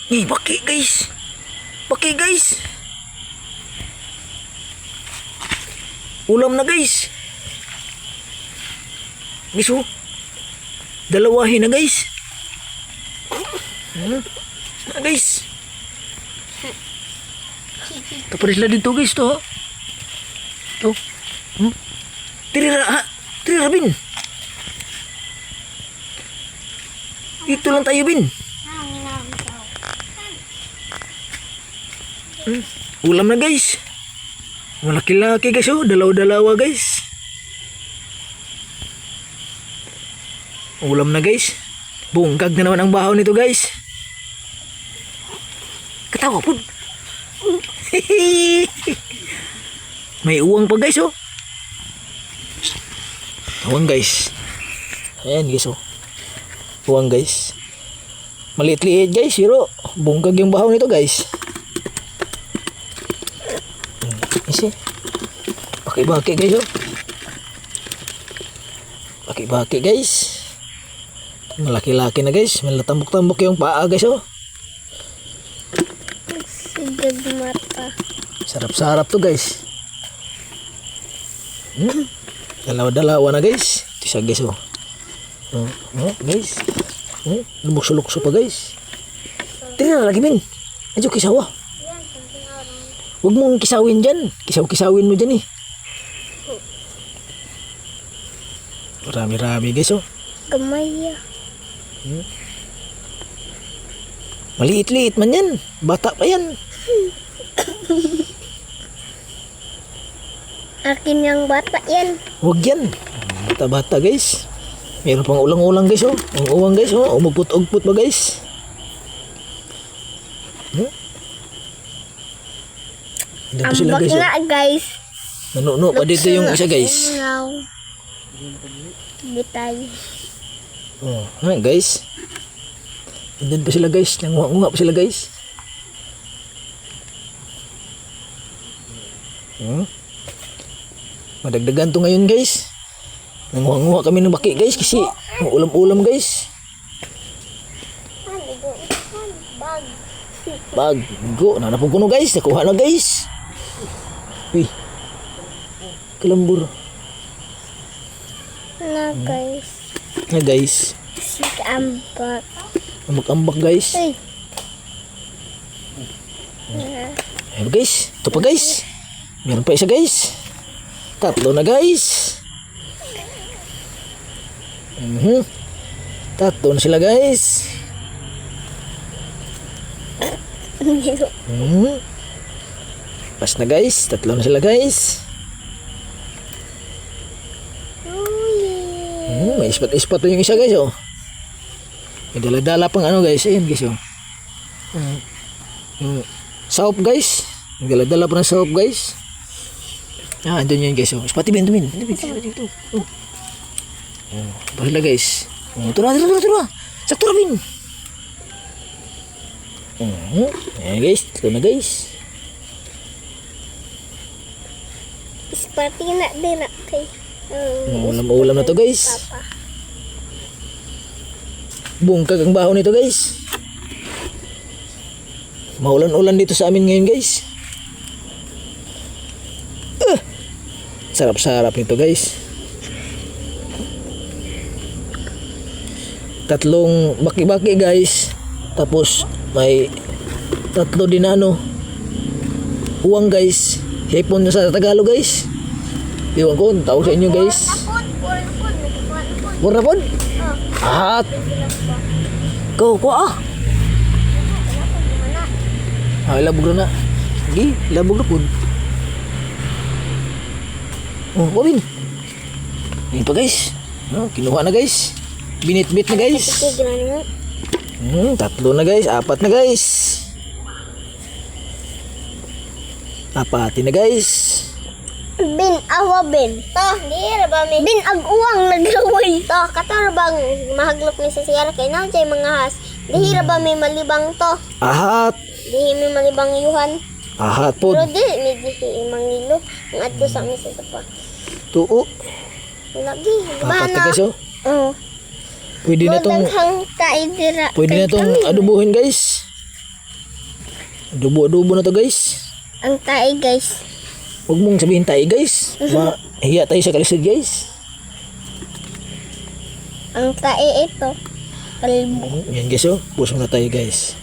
Baki guys. Baki guys. Ulam na guys. Guys oh. Dalawahin na guys. Guys. Tapos sila dito guys to. To. Tirira Bin. Dito lang tayo Bin. Ulam na guys. Malaki-laki guys oh. Dalaw-dalawa guys. Ulam na guys. Bungkag na naman ang bahaw nito guys. Katawa po. May uwang pa guys oh. Uwang guys. Ayan guys oh. Uwang guys. Maliit-liit guys. Pero bungkag yung bahaw nito guys. Isi. Baki-baki guys oh. Baki-baki guys. Malaki-laki na guys. Malatambok-tambok yung paa guys oh. Sigad mata. Sarap-sarap to guys. Dalawa-dalawa na guys. Ito siya guys oh. Guys. Lumukso-lukso pa guys. Tira na lagi Bin. Adyo kisawa. Huwag mong kisawin dyan. Kisaw-kisawin mo dyan eh. Rami-rami guys oh. Gamay ya. Maliit-liit man yan. Bata pa yan. Akin yung bata yan. Huwag yan. Bata-bata guys. Meron pang ulang-ulang guys oh. Ang uwang guys oh. Umuput-ugput ba guys? Dito sila guys oh. Nga guys. Nanuno pa dito yung isa guys. Bitay. Oh, guys. Andun pa sila guys. Nanguha-nguha pa sila guys. Madagdagan to ngayon guys. Nanguha-nguha kami ng baki guys. Kasi ulam-ulam guys. Bag. Go. Nanapong kuno guys. Nakuha na guys. Uy. Kalambur. Na guys. Na guys. Sikambak. Ambak-ambak guys. Uy. Ayan guys. Ito pa guys. Meron pa isa guys. Tatlo na guys. Tatlo na sila guys. Pas na guys. Tatlo na sila guys. May ispat-ispat yung isa guys oh. May dala-dala pang ano guys. Ayan guys oh. Soap guys. May dala-dala pa ng soap guys. Andun yun guys oh. Ispati bin. Dito. Pasila guys. Tura. Saktura bin. Ayan guys. Ito na guys. Ispati na din na kay. Ulam na to guys. Bungkag ang baho nito guys. Maulan-ulan dito sa amin ngayon guys. Sarap-sarap nito guys. Tatlong baki-baki guys. Tapos may tatlo din na ano. Uwang guys. Hipon na sa Tagalog guys. Iwan ko, tawag sa inyo guys. Warna pon? At go ah. Labog na. Gi, labog na pon. Oh, wabin. Ini pa guys. Kinuha na guys. Binit-bit na guys. Tatlo na guys, apat na guys. Apati na guys. Bin awa bin. To, di ra ba mi? Bin ag-uwang nagaway. To, katar bang mahaglop ni sa siyara kay na jay mga has. Di ra ba mi malibang to? Ahat. Di mi malibang yuhan. Ahat po. Pero di mi di mangilo. Ang adto sa mi sa pa. Tuo. Lagi. Apat na guys oh. Oo. Pwede na tong Daghang kaidira. adubuhin guys. Adobo-adobo na to guys. Ang tae guys. Huwag mong sabihin tayo guys. Mahiya tayo sa kalisod guys. Ang tae ito. Kalbo. Yan guys oh. Puso na tayo guys.